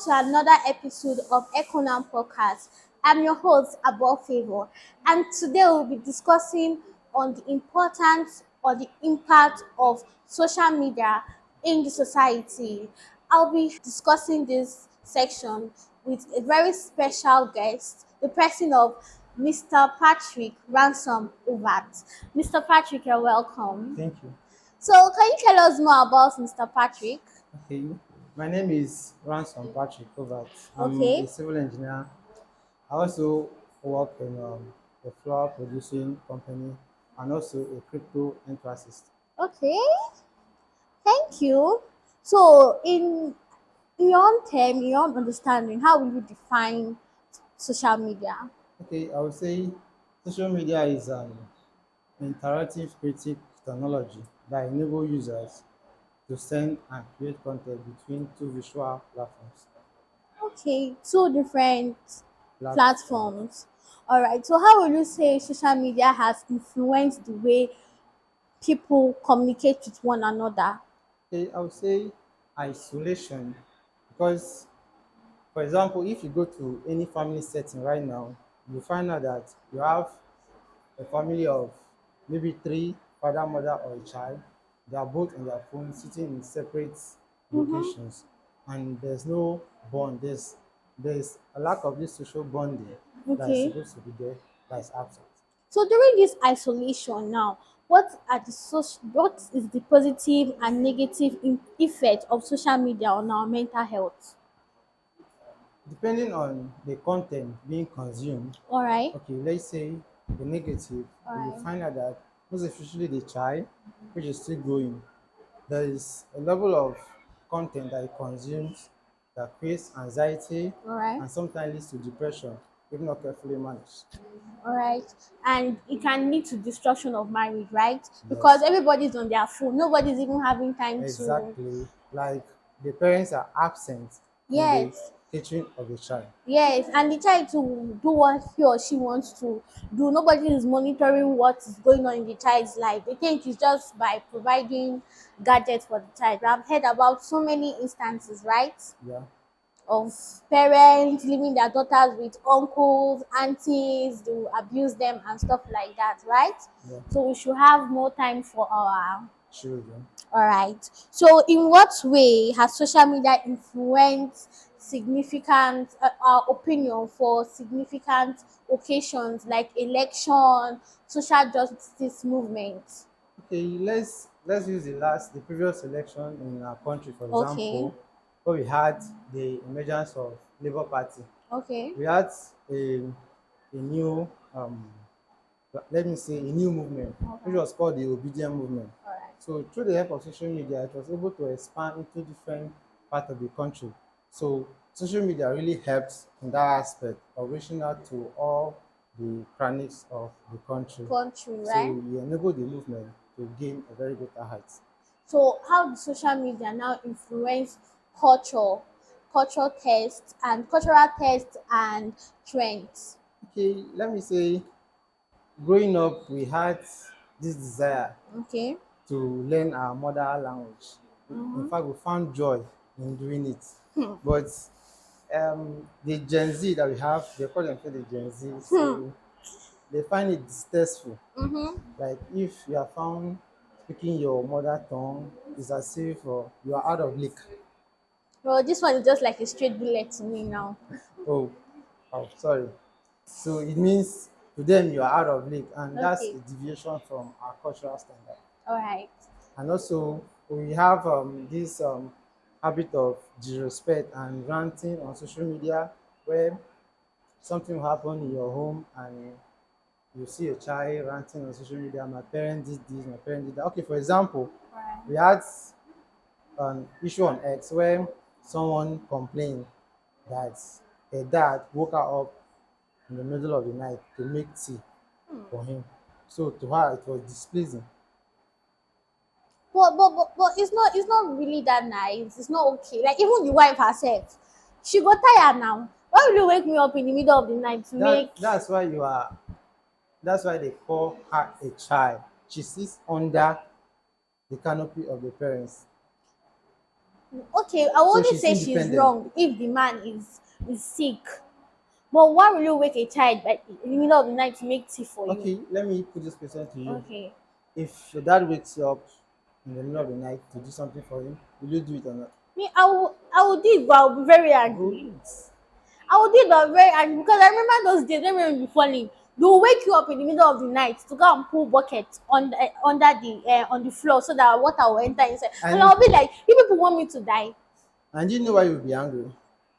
to another episode of Econam Podcast. I'm your host, Abel Favor, and today we'll be discussing on the importance or the impact of social media in the society. I'll be discussing this section with a very special guest, the person of Mr. Patrick Ransom Uvat. Mr. Patrick, you're welcome. Thank you. So, can you tell us more about Mr. Patrick? Okay. My name is Ransom Patrick Covert. I'm a Okay. civil engineer. I also work in a flower producing company and also a crypto enthusiast. Okay, thank you. So, in your own term, in your own understanding, how will you define social media? Okay, I would say social media is an interactive creative technology that enable users to send and create content between two visual platforms. Okay, two different Platforms. platforms. All right. So, how will you say social media has influenced the way people communicate with one another? Okay, I would say isolation because, for example, if you go to any family setting right now, you find out that you have a family of maybe three, father, mother, or a child. They are both on their phone, sitting in separate Mm-hmm. locations, and there's no bond. There's a lack of this social bonding that is Okay. supposed to be there that is absent. So during this isolation now, what is the positive and negative effect of social media on our mental health? Depending on the content being consumed, All right. okay, let's say the negative, All you will right. find out that most especially the child, which is still growing, there is a level of content that it consumes that creates anxiety All right. and sometimes leads to depression if not carefully managed. All right. And it can lead to destruction of marriage, right? Because Yes, everybody's on their phone. Nobody's even having time to. exactly. Like the parents are absent in the Yes. teaching of the child. Yes, and the child to do what he or she wants to do. Nobody is monitoring what is going on in the child's life. They think it's just by providing gadgets for the child. I've heard about so many instances, right? Yeah, Of parents leaving their daughters with uncles, aunties, to abuse them and stuff like that, right? yeah, So we should have more time for our. children. All right. So, in what way has social media influenced significant our opinion for significant occasions like election, social justice movement? Okay, let's use the previous election in our country, for Okay. example, where we had the emergence of Labour Party. Okay. We had a new let me say a new movement, which Okay. was called the Obedient Movement. All right. So through the help of social media, it was able to expand into different parts of the country. So social media really helps in that aspect of reaching out to all the chronics of the country. Country, So right? we enable the movement to gain a very greater height. So, how does social media now influence culture, cultural tests and trends? Okay, let me say, growing up, we had this desire Okay. to learn our mother language. In Mm-hmm. fact, we found joy in doing it. But the Gen Z that we have, they call themselves the Gen Z, Hmm. so they find it distasteful. Mm-hmm. Like if you are found speaking your mother tongue, it's as if you are out of league. Well, this one is just like a straight bullet to me now. Oh, oh, sorry. So it means to them you are out of league, and that's Okay. a deviation from our cultural standard. All right. And also, we have this habit of disrespect and ranting on social media, where something will happen in your home and you see a child ranting on social media. My parent did this, my parent did that. Okay, for example, All right. we had an issue on X where someone complained that a dad woke her up in the middle of the night to make tea for him. So to her, it was displeasing. But it's not really that nice. It's not okay. Like even the wife herself, she got tired now. Why will you wake me up in the middle of the night to make? That's why you are. That's why they call her a child. She sits under the canopy of the parents. Okay, I will So only she's say she's independent. wrong if the man is sick. But why will you wake a child by in the middle of the night to make tea for you? Okay, let me put this question to you. Okay. If your dad wakes you up in the middle of the night to do something for him, will you do it or not? Me, I will do it, but I'll be very angry. Good. I will do it, but very angry because I remember those days when we were falling. They will wake you up in the middle of the night to go and pull bucket on under the on the floor so that water will enter inside. And And I'll be like, you people want me to die? and you know why you'll be angry?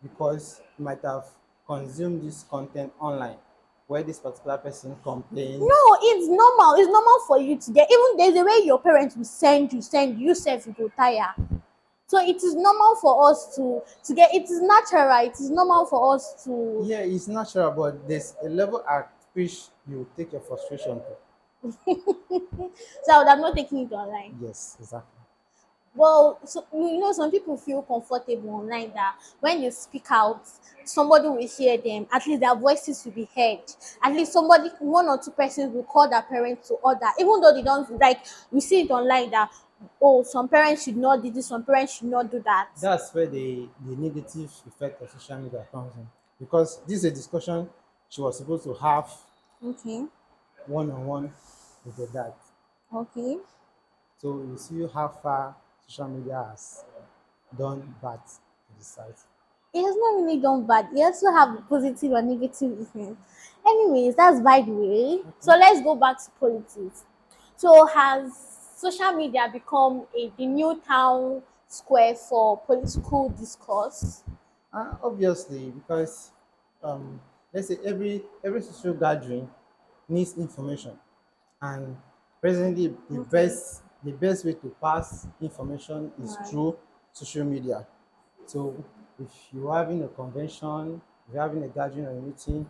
Because you might have consumed this content online where this particular person complained. No, it's normal. It's normal for you to get. Even there's a way your parents will send you, self you go tire. So it is normal for us to get. It is natural. It is normal for us to. Yeah, it's natural, but there's a level at which you take your frustration to. So I would have not taken it online. Yes, exactly. Well, so some people feel comfortable online that when you speak out, somebody will hear them. At least their voices will be heard. At least somebody, one or two persons will call their parents to order, even though they don't like. We see it online that some parents should not do this, some parents should not do that. That's where the negative effect of social media comes in. Because this is a discussion she was supposed to have Okay. one on one with her dad. Okay. So you see how far social media has done bad to the site. It has not really done bad. It also have positive and negative effects. Anyways, that's by the way. So let's go back to politics. So has social media become the new town square for political discourse? Obviously, because um, let's say every social gathering needs information, and presently the best way to pass information is Right. through social media. So if you're having a convention, if you're having a gathering or a meeting,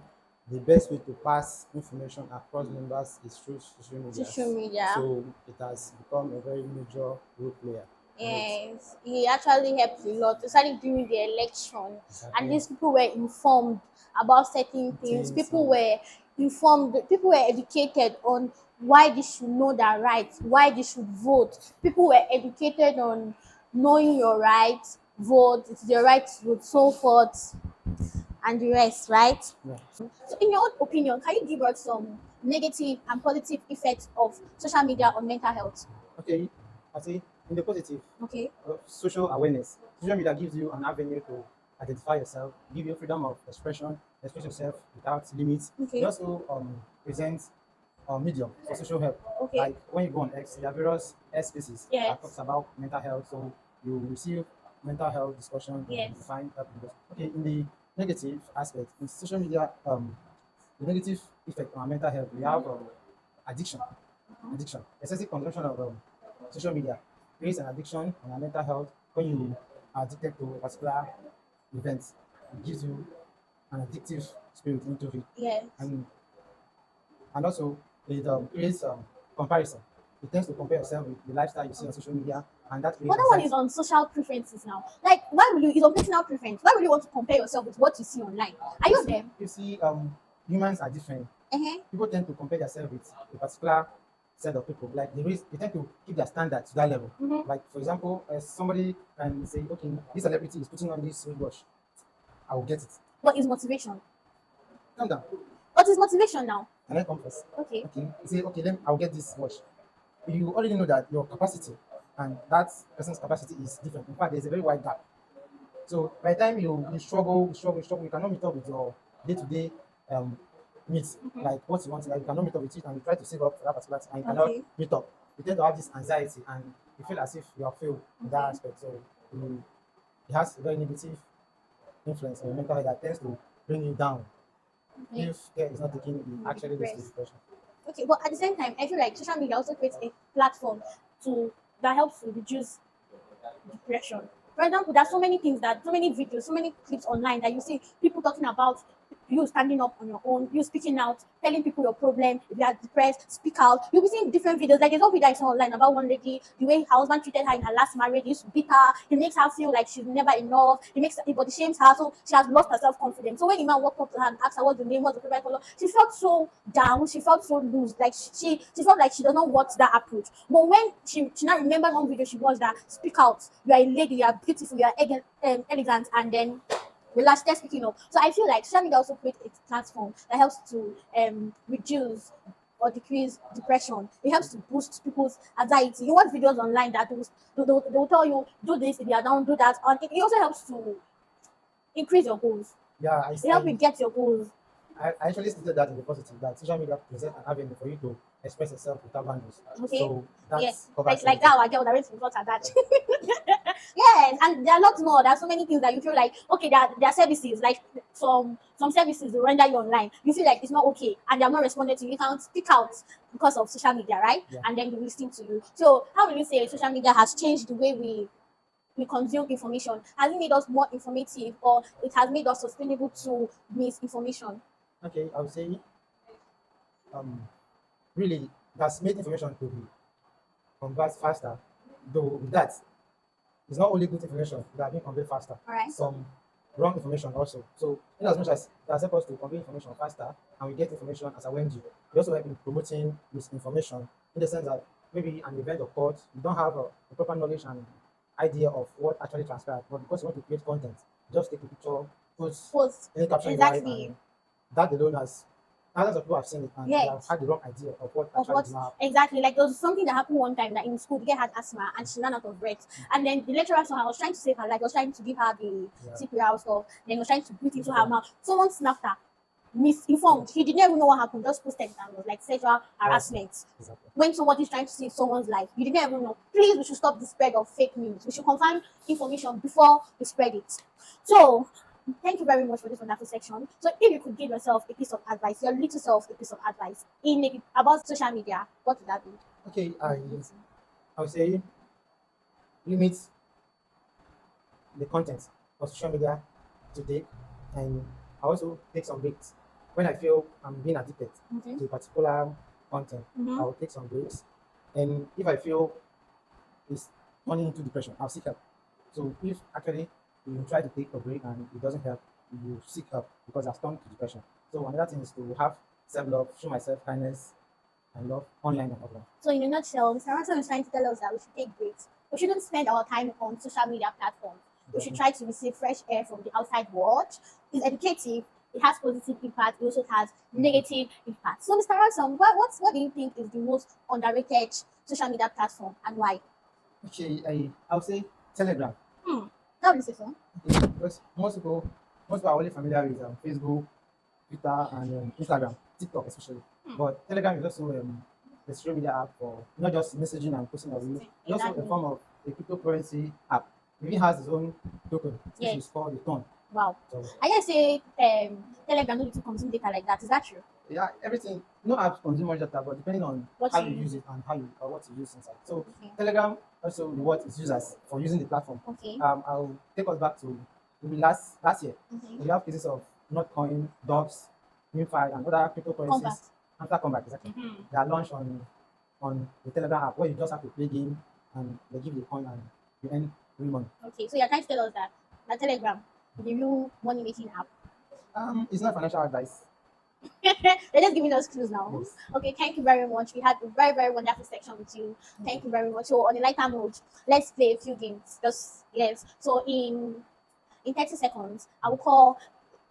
the best way to pass information across members is through social media. Social media. So it has become a very major role player in it. Yes, it actually helped a lot, especially during the election. At Exactly. least people were informed about certain things. Things People and were informed. People were educated on why they should know their rights, why they should vote. People were educated on knowing your rights, vote. It's your right to vote, so forth, and the rest, right? yeah. So, in your own opinion, can you give us some negative and positive effects of social media on mental health? Okay, I see. In the positive, Okay. social awareness. Social media gives you an avenue to identify yourself, give you freedom of expression, express yourself without limits. Okay. It also presents a medium for social help. Okay. Like when you go on X, there are various X spaces Yes. that talks about mental health. So you receive mental health discussion Yes. and find help. Okay, in the negative aspect, in social media, the negative effect on mental health, we have addiction. Addiction. Excessive consumption of social media creates an addiction on our mental health. When you are addicted to a particular event, it gives you an addictive spirit into it. Yes. And also it creates comparison. It tends to compare yourself with the lifestyle you see on social media, and that creates But that one anxiety. is on social preferences now. Like, why will you? It's on personal preference. Why would you want to compare yourself with what you see online? Are you there? You see, humans are different. Uh-huh. People tend to compare themselves with a particular set of people. Like they tend to keep their standard to that level. Mhm. Like for example, somebody can say, okay, this celebrity is putting on this watch, I will get it. What is motivation? Calm down. What is motivation now? And then come first. Okay. Okay, you say, okay, then I'll get this watch. You already know that your capacity and that person's capacity is different. In fact, there's a very wide gap. So by the time you struggle, you cannot meet up with your day-to-day needs, like what you want, like you cannot meet up with it, and you try to save up for that particular thing, and you cannot Okay. meet up. You tend to have this anxiety, and you feel as if you have failed in that Okay. aspect. So it has a very negative influence on your mental health that tends to bring you down Okay. if care is not taken in actually leads to Depressed. depression. Okay, but at the same time, I feel like social media also creates a platform that helps to reduce depression. For example, there's so many things so many videos, so many clips online that you see people talking about you standing up on your own, you speaking out, telling people your problem. If you are depressed, speak out. You'll be seeing different videos. Like there's one video I saw online about one lady, the way her husband treated her in her last marriage. He used to beat her. He makes her feel like she's never enough. He body shames her, so she has lost her self confidence. So when the man walked up to her and asked her what's the name, what's the favorite color, she felt so down. She felt so loose. Like she felt like she does not want that approach. But when she now remembered one video she watched that speak out. You are a lady. You are beautiful. You are elegant, and then the last step speaking up. So I feel like social media also creates a platform that helps to reduce or decrease depression. It helps to boost people's anxiety. You watch videos online that they'll tell you do this if you are down, do that. And it also helps to increase your goals. Yeah, It helps you get your goals. I actually stated that in the positive that social media presents an avenue for you to express yourself without boundaries. Okay. So that's Yes, covers like that. I get what I went at that. Yes, and there are lots more. There are so many things that you feel like okay, there are services like some services they render you online. You feel like it's not okay, and they are not responding to you. You can't speak out because of social media, right? Yeah. And then they listen to you. So how will you say social media has changed the way we consume information? Has it made us more informative, or it has made us sustainable to misinformation? Okay, I would say really that's made information to be convert faster. Though with that, it's not only good information that are being conveyed faster. All right. Some wrong information also. So in as much as it has helped us to convey information faster and we get information as a when due, we also help in promoting misinformation in the sense that maybe an event occurred, you don't have a proper knowledge and idea of what actually transpired, but because you want to create content, just take a picture, post Post. any caption you like, Exactly. and that alone has thousands of people have seen it and they have Yes. had the wrong idea of what Of actually what did not happen. exactly, like there was something that happened one time that in school the girl had asthma and she ran out of breath, and then the lecturer saw her, was trying to save her life, was trying to give her the Yeah. CPR stuff, then was trying to breathe into her mouth. Someone snapped her, misinformed. He didn't even know what happened, just posted that was like sexual harassment. Exactly. When somebody is trying to save someone's life, you didn't even know. Please, we should stop the spread of fake news. We should confirm information before we spread it. So thank you very much for this wonderful section. So if you could give yourself a piece of advice, your little self a piece of advice about social media, what would that be? Okay, I would say limit the content of social media to take, and I also take some breaks when I feel I'm being addicted Okay. to a particular content. I Mhm. will take some breaks, and if I feel it's turning into depression, I'll seek help. So if actually you try to take a break and it doesn't help, you seek help because I've turned to depression. So another thing is to have self-love, show myself kindness and love online and offline. So in a nutshell, Mr. Ransom is trying to tell us that we should take breaks. We shouldn't spend our time on social media platforms. We should try to receive fresh air from the outside world. It's educative. It has positive impact. It also has negative impact. So, Mr. Ransom, what do you think is the most underrated social media platform and why? Okay, I would say Telegram. How do you say so? Because most people are only familiar with Facebook, Twitter, and Instagram, TikTok especially. But Telegram is also a social media app for not just messaging and posting of news. It's also Exactly. a form of a cryptocurrency app. It even has its own token, which Yes. is called the Ton. Wow. So I just say Telegram don't need to consume data like that. Is that true? yeah, everything. No apps consume much data, but depending on What how you you use it and how you or what you use inside. So Okay. Telegram also rewards its users for using the platform. Okay. I'll take us back to maybe last year. Okay. We have cases of Notcoin, Dogs, NewFi, and other cryptocurrencies. Combat. After Combat, exactly. They are launched on the Telegram app where you just have to play game and they give you a coin and you earn real money. Okay. So you're trying to tell us that the Telegram, the new money making app. It's not financial advice. They're just giving us clues now. Yes. Okay, thank you very much. We had a very, very wonderful section with you. Thank you very much. So on a lighter note, let's play a few games. Just yes. So in 30 seconds, I will call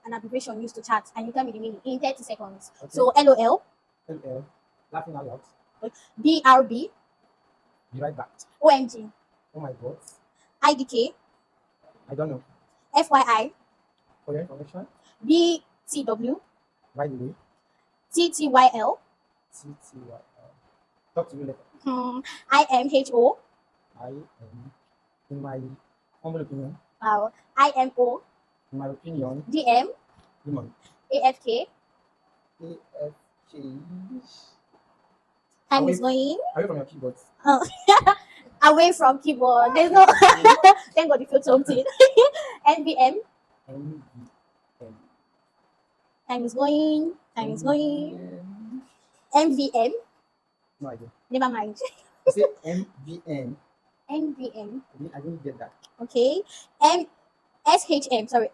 an abbreviation used to chat and you tell me the meaning in 30 seconds. Okay. So LOL, LL, laughing out loud. BRB, Be right back. OMG, Oh my God. IDK, I don't know. FYI, For your information, BTW, by the way, TTYL, TTY. Talk to you later. IMHO, I am, in my humble opinion, IMO, in my opinion, DM, human. AFK. AFK. Time is going. Away from your keyboards. Away from keyboard. There's no thank God you feel something. NVM, NVM. Time is going. Time is going. MVM. No idea. Never mind. You say MVN. MVM. I didn't get that. Okay. SHM. Sorry.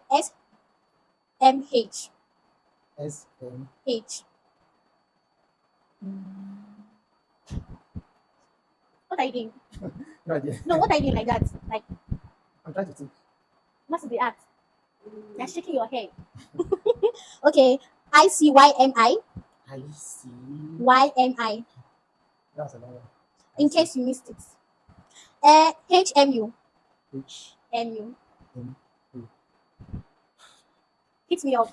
SMH. SM. H. What are you doing? No idea. No, what are you doing like that? Like, I'm trying to think. what's the act? You're shaking your head. Okay. ICYMI. I see. YMI. That's another one. In case you missed it. HMU. H MU. M U. Hit me up.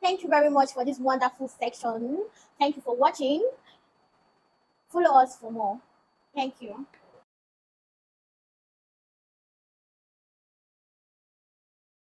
Thank you very much for this wonderful section. Thank you for watching. Follow us for more. Thank you.